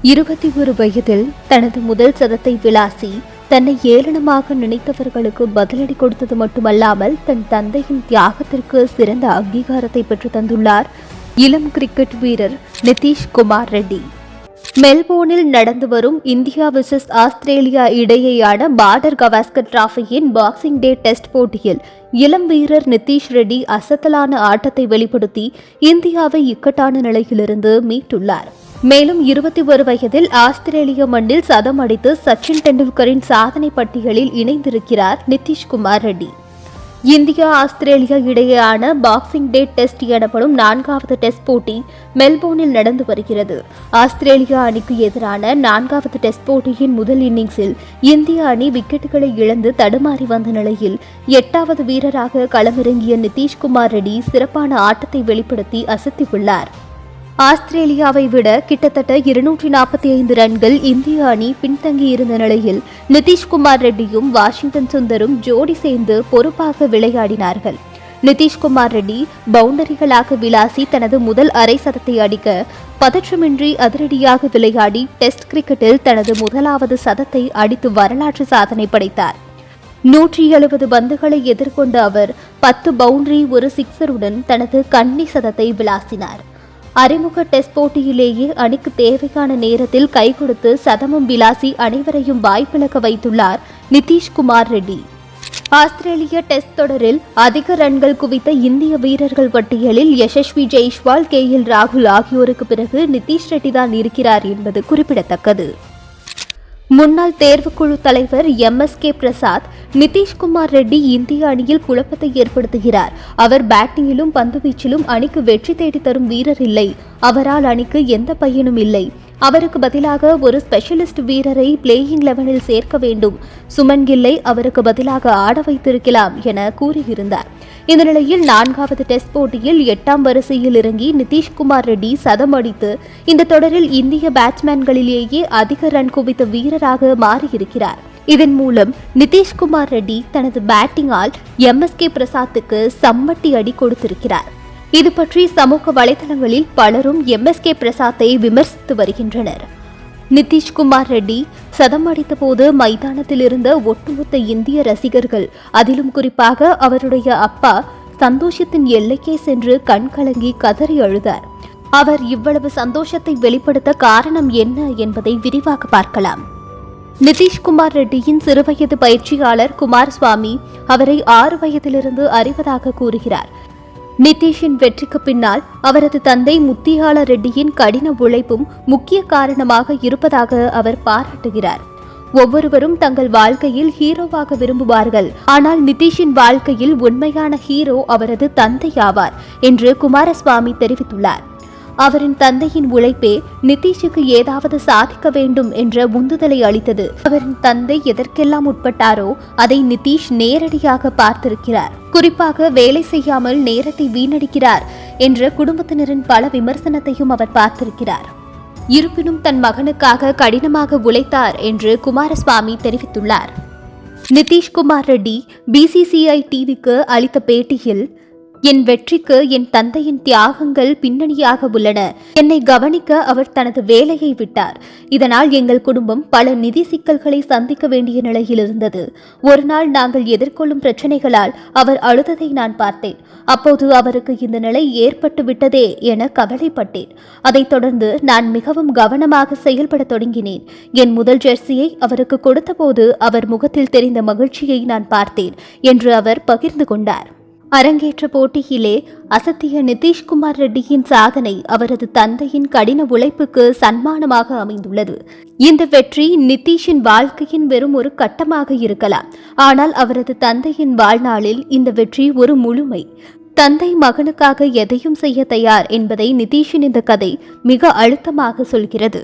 21 வயதில் தனது முதல் சதத்தை விளாசி தன்னை ஏளனமாக நினைத்தவர்களுக்கு பதிலடி கொடுத்தது மட்டுமல்லாமல் தன் தந்தையின் தியாகத்திற்கு சிறந்த அங்கீகாரத்தை பெற்று தந்துள்ளார் இளம் கிரிக்கெட் வீரர் நிதிஷ் குமார் ரெட்டி. மெல்போர்னில் நடந்து வரும் இந்தியா வெர்சஸ் ஆஸ்திரேலியா இடையேயான பார்டர் கவாஸ்கர் டிராஃபியின் பாக்ஸிங் டே டெஸ்ட் போட்டியில் இளம் வீரர் நிதிஷ் ரெட்டி அசத்தலான ஆட்டத்தை வெளிப்படுத்தி இந்தியாவை இக்கட்டான நிலையிலிருந்து மீட்டுள்ளார். மேலும் 21 வயதில் ஆஸ்திரேலிய மண்ணில் சதம் அடித்து சச்சின் டெண்டுல்கரின் சாதனை பட்டியலில் இணைந்திருக்கிறார் நிதிஷ் குமார் ரெட்டி. இந்தியா ஆஸ்திரேலியா இடையேயான பாக்ஸிங் டே டெஸ்ட் எனப்படும் 4வது டெஸ்ட் போட்டி மெல்போர்னில் நடந்து வருகிறது. ஆஸ்திரேலியா அணிக்கு எதிரான 4வது டெஸ்ட் போட்டியின் முதல் இன்னிங்ஸில் இந்திய அணி விக்கெட்டுகளை இழந்து தடுமாறி வந்த நிலையில் 8வது வீரராக களமிறங்கிய நிதிஷ் குமார் ரெட்டி சிறப்பான ஆட்டத்தை வெளிப்படுத்தி அசத்தியுள்ளார். ஆஸ்திரேலியாவை விட கிட்டத்தட்ட 245 ரன்கள் இந்திய அணி பின்தங்கியிருந்த நிலையில் நிதிஷ்குமார் ரெட்டியும் வாஷிங்டன் சுந்தரும் ஜோடி சேர்ந்து பொறுப்பாக விளையாடினார்கள். நிதிஷ்குமார் ரெட்டி பவுண்டரிகளாக விளாசி தனது முதல் அரை சதத்தை அடிக்க பதற்றமின்றி அதிரடியாக விளையாடி டெஸ்ட் கிரிக்கெட்டில் தனது முதலாவது சதத்தை அடித்து வரலாற்று சாதனை படைத்தார். 170 பந்துகளை எதிர்கொண்ட அவர் 10 பவுண்டரி ஒரு சிக்ஸருடன் தனது கன்னி சதத்தை விளாசினார். அறிமுக டெஸ்ட் போட்டியிலேயே அணிக்கு தேவையான நேரத்தில் கை கொடுத்து சதமும் விளாசி அனைவரையும் வாய்ப்பிழக்க வைத்துள்ளார் நிதிஷ் குமார் ரெட்டி. ஆஸ்திரேலிய டெஸ்ட் தொடரில் அதிக ரன்கள் குவித்த இந்திய வீரர்கள் பட்டியலில் யசஸ்வி ஜெய்ஸ்வால், KL ராகுல் ஆகியோருக்கு பிறகு நிதிஷ் ரெட்டி தான் இருக்கிறார் என்பது குறிப்பிடத்தக்கது. முன்னாள் தேர்வுக்குழு தலைவர் MSK பிரசாத் நிதிஷ்குமார் ரெட்டி இந்திய அணியில் குழப்பத்தை ஏற்படுத்துகிறார். அவர் பேட்டிங்கிலும் பந்துவீச்சிலும் அணிக்கு வெற்றி தேடி தரும் வீரர் இல்லை. அவரால் அணிக்கு எந்த பயனும் இல்லை. அவருக்கு பதிலாக ஒரு ஸ்பெஷலிஸ்ட் வீரரை பிளேயிங் 11இல் சேர்க்க வேண்டும். சுமன் கில்லை அவருக்கு பதிலாக ஆட வைத்திருக்கலாம் என கூறியிருந்தார். இந்த நிலையில் 4வது டெஸ்ட் போட்டியில் 8ஆம் வரிசையில் இறங்கி நிதிஷ்குமார் ரெட்டி சதம் அடித்து இந்த தொடரில் இந்திய பேட்ஸ்மேன்களிலேயே அதிக ரன் குவித்த வீரராக மாறியிருக்கிறார். இதன் மூலம் நிதிஷ்குமார் ரெட்டி தனது பேட்டிங்கால் MSK பிரசாத்துக்கு சம்மட்டி அடி கொடுத்திருக்கிறார். இது பற்றி சமூக வலைதளங்களில் பலரும் MSK பிரசாத்தை விமர்சித்து வருகின்றனர். நிதிஷ்குமார் ரெட்டி சதம் அடித்த போது மைதானத்தில் இருந்த ஒட்டுமொத்த இந்திய ரசிகர்கள், அதிலும் குறிப்பாக அவருடைய அப்பா சந்தோஷத்தின் எல்லைக்கே சென்று கண்கலங்கி கதறி அழுதார். அவர் இவ்வளவு சந்தோஷத்தை வெளிப்படுத்த காரணம் என்ன என்பதை விரிவாக பார்க்கலாம். நிதிஷ்குமார் ரெட்டியின் சிறுவயது பயிற்சியாளர் குமாரசுவாமி அவரை 6 வயதிலிருந்து அறிவதாக கூறுகிறார். நிதிஷின் வெற்றிக்கு பின்னால் அவரது தந்தை முத்தியால ரெட்டியின் கடின உழைப்பும் முக்கிய காரணமாக இருப்பதாக அவர் பாராட்டுகிறார். ஒவ்வொருவரும் தங்கள் வாழ்க்கையில் ஹீரோவாக விரும்புவார்கள். ஆனால் நிதிஷின் வாழ்க்கையில் உண்மையான ஹீரோ அவரது தந்தை ஆவார் என்று குமாரசுவாமி தெரிவித்துள்ளார். அவரின் தந்தையின் உழைப்பே நிதிஷுக்கு ஏதாவது சாதிக்க வேண்டும் என்ற உந்துதலை அளித்தது. அவரின் தந்தை எதற்கெல்லாம் உட்பட்டாரோ அதை நிதிஷ் நேரடியாக பார்த்திருக்கிறார். குறிப்பாக வேலை செய்யாமல் நேரத்தை வீணடிக்கிறார் என்ற குடும்பத்தினரின் பல விமர்சனத்தையும் அவர் பார்த்திருக்கிறார். இருப்பினும் தன் மகனுக்காக கடினமாக உழைத்தார் என்று குமாரசுவாமி தெரிவித்துள்ளார். நிதிஷ்குமார் ரெட்டி BCCI டிவிக்கு அளித்த பேட்டியில், என் வெற்றிக்கு என் தந்தையின் தியாகங்கள் பின்னணியாக உள்ளன. என்னை கவனிக்க அவர் தனது வேலையை விட்டார். இதனால் எங்கள் குடும்பம் பல நிதி சிக்கல்களை சந்திக்க வேண்டிய நிலையில் இருந்தது. ஒரு நாள் நாங்கள் எதிர்கொள்ளும் பிரச்சனைகளால் அவர் அழுததை நான் பார்த்தேன். அப்போது அவருக்கு இந்த நிலை ஏற்பட்டு விட்டதே என கவலைப்பட்டேன். அதைத் தொடர்ந்து நான் மிகவும் கவனமாக செயல்பட தொடங்கினேன். என் முதல் ஜெர்சியை அவருக்கு கொடுத்தபோது அவர் முகத்தில் தெரிந்த மகிழ்ச்சியை நான் பார்த்தேன் என்று அவர் பகிர்ந்து கொண்டார். அரங்கேற்ற போட்டியிலே அசத்திய நிதிஷ்குமார் ரெட்டியின் சாதனை அவரது தந்தையின் கடின உழைப்புக்கு சன்மானமாக அமைந்துள்ளது. இந்த வெற்றி நிதிஷின் வாழ்க்கையின் வெறும் ஒரு கட்டமாக இருக்கலாம். ஆனால் அவரது தந்தையின் வாழ்நாளில் இந்த வெற்றி ஒரு முழுமை. தந்தை மகனுக்காக எதையும் செய்ய தயார் என்பதை நிதிஷின் இந்த கதை மிக அழுத்தமாக சொல்கிறது.